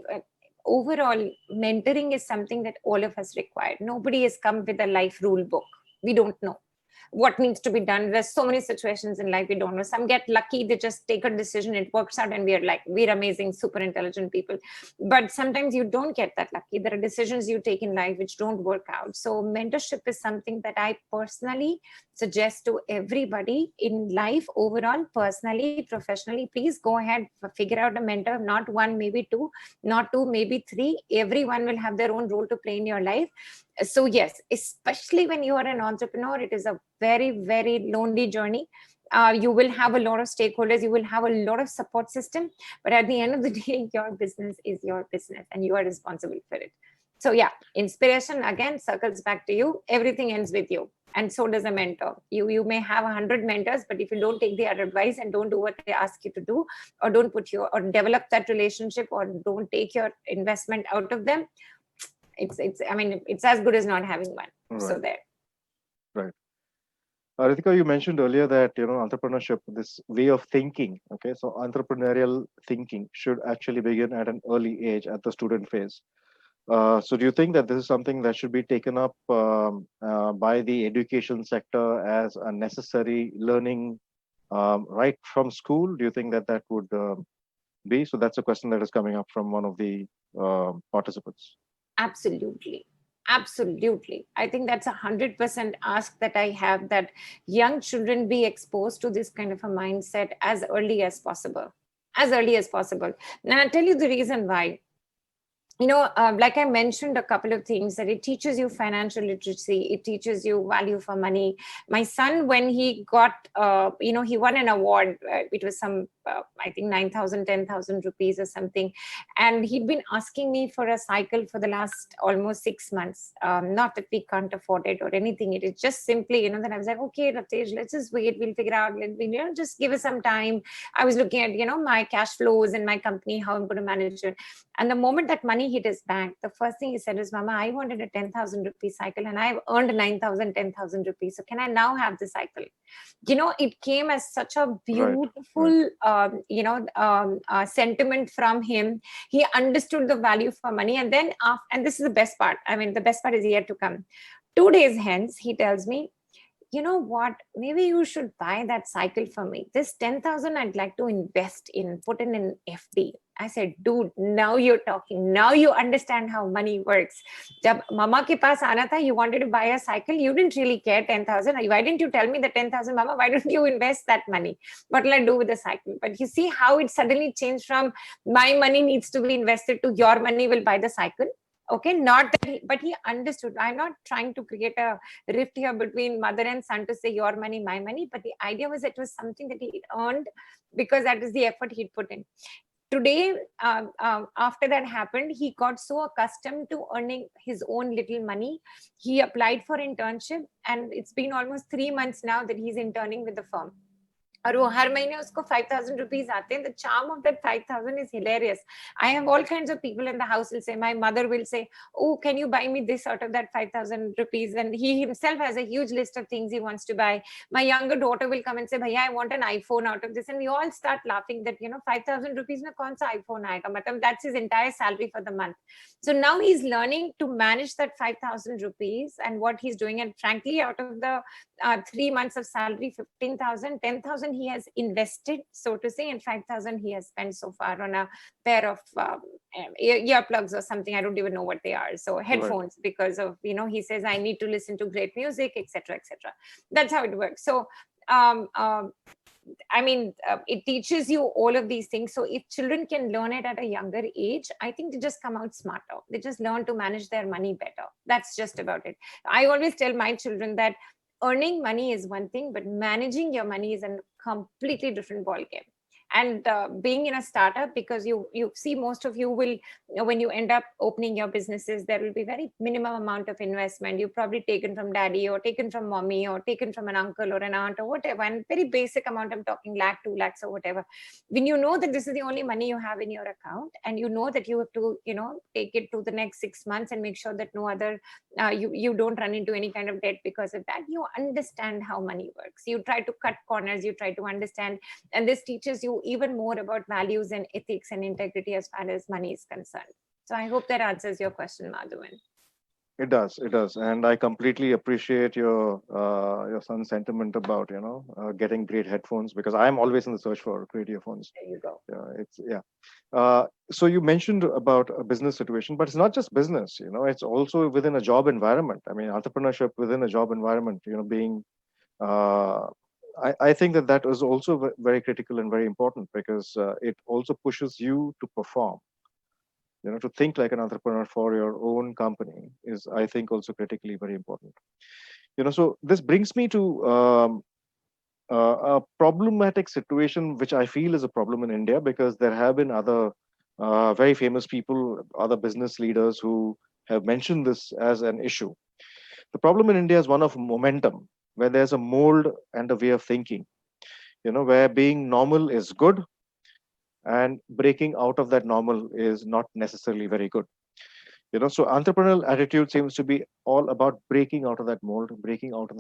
Overall, mentoring is something that all of us require. Nobody has come with a life rule book. We don't know what needs to be done. There's so many situations in life we don't know. Some get lucky, they just take a decision, it works out, and we're amazing, super intelligent people. But sometimes you don't get that lucky. There are decisions you take in life which don't work out. So mentorship is something that I personally suggest to everybody in life, overall, personally, professionally. Please go ahead, figure out a mentor, not one, maybe two, not two, maybe three. Everyone will have their own role to play in your life. So yes, especially when you are an entrepreneur, it is a very, very lonely journey. You will have a lot of stakeholders, you will have a lot of support system, but at the end of the day, your business is your business and you are responsible for it. So yeah, inspiration again circles back to you. Everything ends with you, and so does a mentor. You may have 100 mentors, but if you don't take their advice and don't do what they ask you to do, or don't put your, or develop that relationship, or don't take your investment out of them, it's as good as not having one. Right. So there. Right. Ritika, you mentioned earlier that entrepreneurship, this way of thinking. Okay, so entrepreneurial thinking should actually begin at an early age, at the student phase. So, do you think that this is something that should be taken up by the education sector as a necessary learning right from school? Do you think that would be? So, that's a question that is coming up from one of the participants. Absolutely. Absolutely. I think that's 100% ask that I have, that young children be exposed to this kind of a mindset as early as possible. As early as possible. Now, I'll tell you the reason why. Like I mentioned a couple of things, that it teaches you financial literacy, it teaches you value for money. My son, when he got, he won an award, it was some, I think 9,000, 10,000 rupees or something. And he'd been asking me for a cycle for the last almost 6 months. Not that we can't afford it or anything. It is just simply, that I was like, okay, Ratesh, let's just wait. We'll figure out, just give us some time. I was looking at, my cash flows in my company, how I'm going to manage it. And the moment that money hit his bank, the first thing he said is, Mama, I wanted a 10,000 rupee cycle and I've earned 9,000, 10,000 rupees. So can I now have the cycle? It came as such a beautiful, sentiment from him. He understood the value for money. And then, and this is the best part. I mean, the best part is yet to come. 2 days hence, he tells me, you know what, maybe you should buy that cycle for me. This 10,000 I'd like to invest in, put in an FD. I said, dude, now you're talking. Now you understand how money works. Jab mama ke paas aana tha, you wanted to buy a cycle, you didn't really care 10,000. Why didn't you tell me the 10,000, mama? Why don't you invest that money? What will I do with the cycle? But you see how it suddenly changed from my money needs to be invested to your money will buy the cycle. Okay, not that, but he understood. I'm not trying to create a rift here between mother and son to say your money, my money, but the idea was it was something that he earned because that is the effort he'd put in. today, after that happened, he got so accustomed to earning his own little money. He applied for internship, and it's been almost 3 months now that he's interning with the firm. और वो हर महीने उसको 5,000 rupees आते हैं. The charm of that 5,000 is hilarious. I have all kinds of people in the house will say, my mother will say, oh, can you buy me this out of that 5,000 rupees? And he himself has a huge list of things he wants to buy. My younger daughter will come and say, Bhaiya, I want an iPhone out of this. And we all start laughing that, 5,000 rupees mein kaun sa iPhone aayega? Matlab, that's his entire salary for the month. So now he's learning to manage that 5,000 rupees and what he's doing. And frankly, out of the 3 months of salary, 15,000, 10,000 he has invested, so to say, and 5,000 he has spent so far on a pair of earplugs or something. I don't even know what they are. So headphones, because of, he says, I need to listen to great music, etc., etc. That's how it works. So, it teaches you all of these things. So if children can learn it at a younger age, I think they just come out smarter. They just learn to manage their money better. That's just about it. I always tell my children that earning money is one thing, but managing your money is a completely different ballgame. And being in a startup, because you see, most of you will, when you end up opening your businesses, there will be very minimum amount of investment. You've probably taken from daddy or taken from mommy or taken from an uncle or an aunt or whatever, and very basic amount, I'm talking lakh, 2 lakhs or whatever. When you know that this is the only money you have in your account, and you know that you have to, take it to the next 6 months and make sure that no other, you don't run into any kind of debt because of that, you understand how money works. You try to cut corners, you try to understand, and this teaches you even more about values and ethics and integrity as far as money is concerned. So I hope that answers your question, Madhavan. It does, and I completely appreciate your son's sentiment about getting great headphones, because I'm always in the search for great earphones. There you go. So you mentioned about a business situation, but it's not just business. It's also within a job environment. I mean, entrepreneurship within a job environment. Being I think that is also very critical and very important, because it also pushes you to perform. To think like an entrepreneur for your own company is, I think, also critically very important. So this brings me to a problematic situation, which I feel is a problem in India, because there have been other very famous people, other business leaders who have mentioned this as an issue. The problem in India is one of momentum, where there's a mold and a way of thinking, where being normal is good and breaking out of that normal is not necessarily very good. So entrepreneurial attitude seems to be all about breaking out of that mold, breaking out of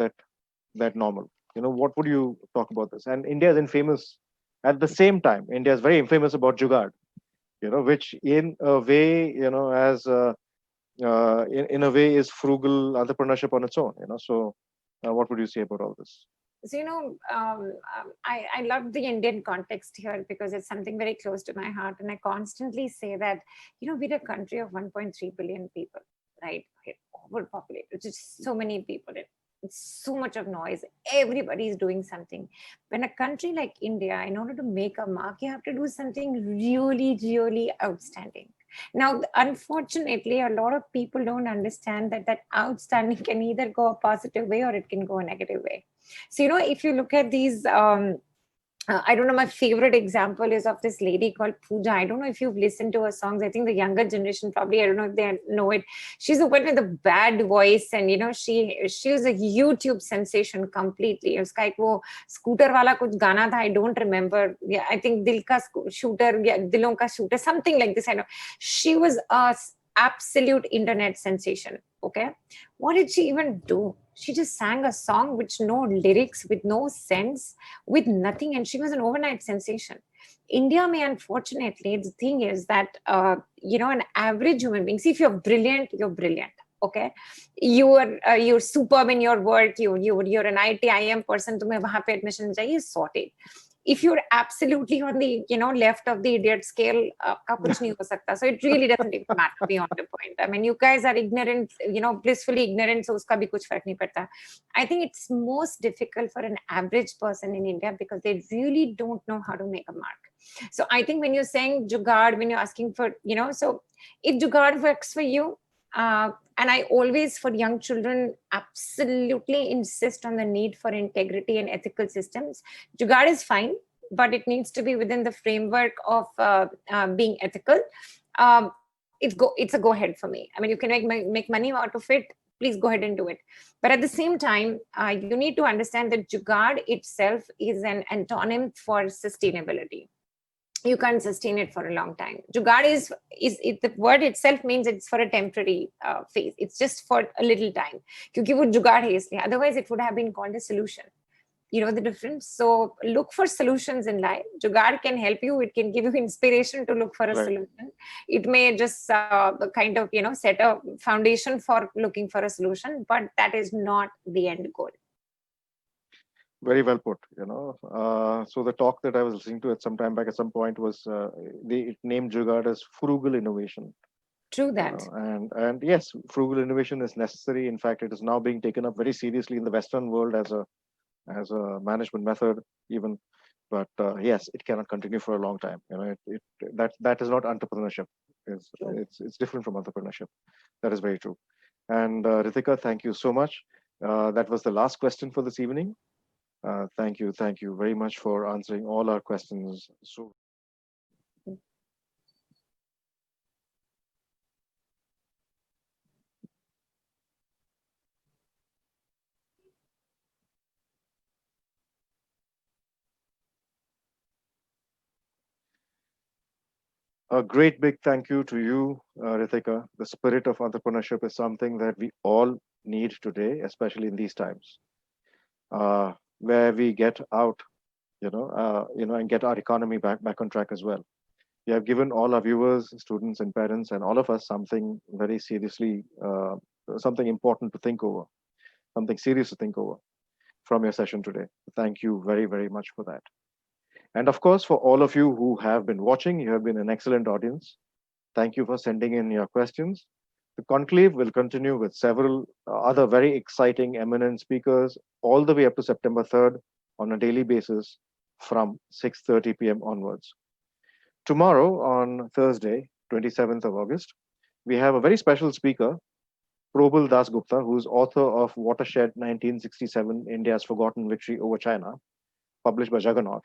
that normal. What would you talk about this? And India is infamous at the same time. India is very infamous about Jugaad, which in a way, as in a way is frugal entrepreneurship on its own. So what would you say about all this? So, I love the Indian context here, because it's something very close to my heart. And I constantly say that, we're a country of 1.3 billion people, right? We're overpopulated, just so many people. It's so much of noise. Everybody is doing something. When a country like India, in order to make a mark, you have to do something really, really outstanding. Now, unfortunately, a lot of people don't understand that outstanding can either go a positive way or it can go a negative way. So, if you look at these, I don't know, my favorite example is of this lady called Pooja. I don't know if you've listened to her songs. I think the younger generation probably, I don't know if they know it. She's the one with the bad voice, and she was a YouTube sensation completely. Uska ek wo scooter wala kuch gana tha, I don't remember. Yeah, I think Dil Ka Shooter, yeah, Dilon Ka Shooter, something like this. I know she was a absolute internet sensation. Okay, what did she even do? She just sang a song with no lyrics, with no sense, with nothing, and she was an overnight sensation. India may, unfortunately, the thing is that an average human being, see, if you're brilliant, you're brilliant. Okay, you're superb in your work. You're an IIM person. तुम्हें वहाँ पे admission चाहिए, sorted. If you're absolutely on the left of the idiot scale, का कुछ नहीं हो सकता. So it really doesn't even matter beyond the point. I mean, you guys are ignorant, blissfully ignorant, so उसका भी कुछ फर्क नहीं पड़ता. I think it's most difficult for an average person in India, because they really don't know how to make a mark. So I think when you're saying jugaad, when you're asking for, so if jugaad works for you, and I always, for young children, absolutely insist on the need for integrity and ethical systems. Jugaad is fine. but it needs to be within the framework of being ethical. It's a go ahead for me. I mean, you can make money out of it. Please go ahead and do it. But at the same time, you need to understand that jugaad itself is an antonym for sustainability. You can't sustain it for a long time. Jugaad is it, the word itself means it's for a temporary phase. It's just for a little time. Kyunki wo jugaad hai isliye. Otherwise, it would have been called a solution. You know the difference? So look for solutions in life. Jugaad can help you. It can give you inspiration to look for a solution. It may just kind of, set a foundation for looking for a solution, but that is not the end goal. Very well put. So the talk that I was listening to at some time back, at some point, was they named jugaad as frugal innovation. True that. And yes, frugal innovation is necessary. In fact, it is now being taken up very seriously in the Western world as a management method, even. But yes, it cannot continue for a long time. That is not entrepreneurship. It's different from entrepreneurship. That is very true. And Ritika, thank you so much. That was the last question for this evening. Thank you very much for answering all our questions. So. A great big thank you to you, Ritika. The spirit of entrepreneurship is something that we all need today, especially in these times, where we get out, and get our economy back on track as well. You have given all our viewers, students, and parents, and all of us something very seriously, something important to think over, something serious to think over from your session today. Thank you very, very much for that. And of course, for all of you who have been watching, you have been an excellent audience. Thank you for sending in your questions. The conclave will continue with several other very exciting, eminent speakers all the way up to September 3rd on a daily basis from 6:30 p.m. onwards. Tomorrow, on Thursday, 27th of August, we have a very special speaker, Probal Dasgupta, who's author of Watershed 1967, India's Forgotten Victory over China, published by Juggernaut.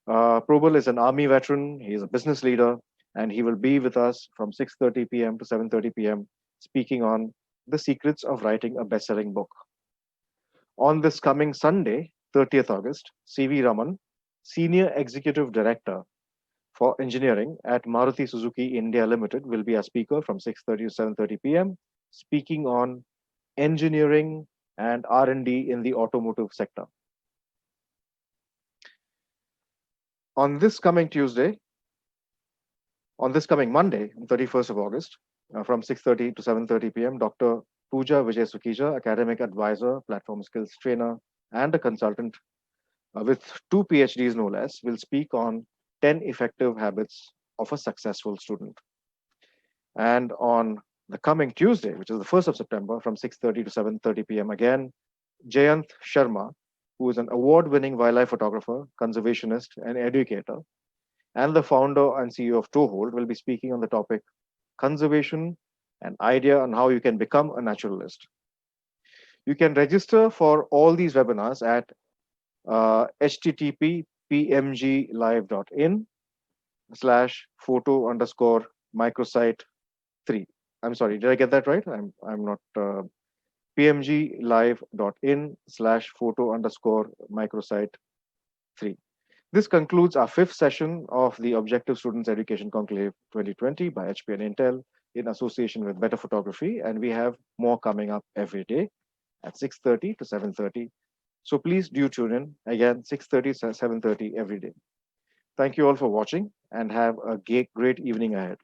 Probal is an army veteran, he is a business leader, and he will be with us from 6:30 p.m. to 7:30 p.m. speaking on the secrets of writing a best-selling book. On this coming Sunday, 30th August, C.V. Raman, Senior Executive Director for Engineering at Maruti Suzuki India Limited, will be our speaker from 6:30 to 7:30 p.m. speaking on engineering and R&D in the automotive sector. On this coming Monday, 31st of August, from 6:30 to 7:30 p.m., Dr. Pooja Vijay Sukija, academic advisor, platform skills trainer, and a consultant with 2 PhDs no less, will speak on 10 effective habits of a successful student. And on the coming Tuesday, which is the 1st of September, from 6:30 to 7:30 p.m. again, Jayant Sharma, who is an award-winning wildlife photographer, conservationist, and educator, and the founder and CEO of Toehold, will be speaking on the topic conservation, an idea on how you can become a naturalist. You can register for all these webinars at http://photo_microsite3. I'm sorry, did I get that right? I'm not. pmglive.in/photo_microsite3. This concludes our 5th session of the Objective Students Education Conclave 2020 by HP and Intel in association with Better Photography, and we have more coming up every day at 6:30 to 7:30. So please do tune in again, 6:30 to 7:30 every day. Thank you all for watching and have a great evening ahead.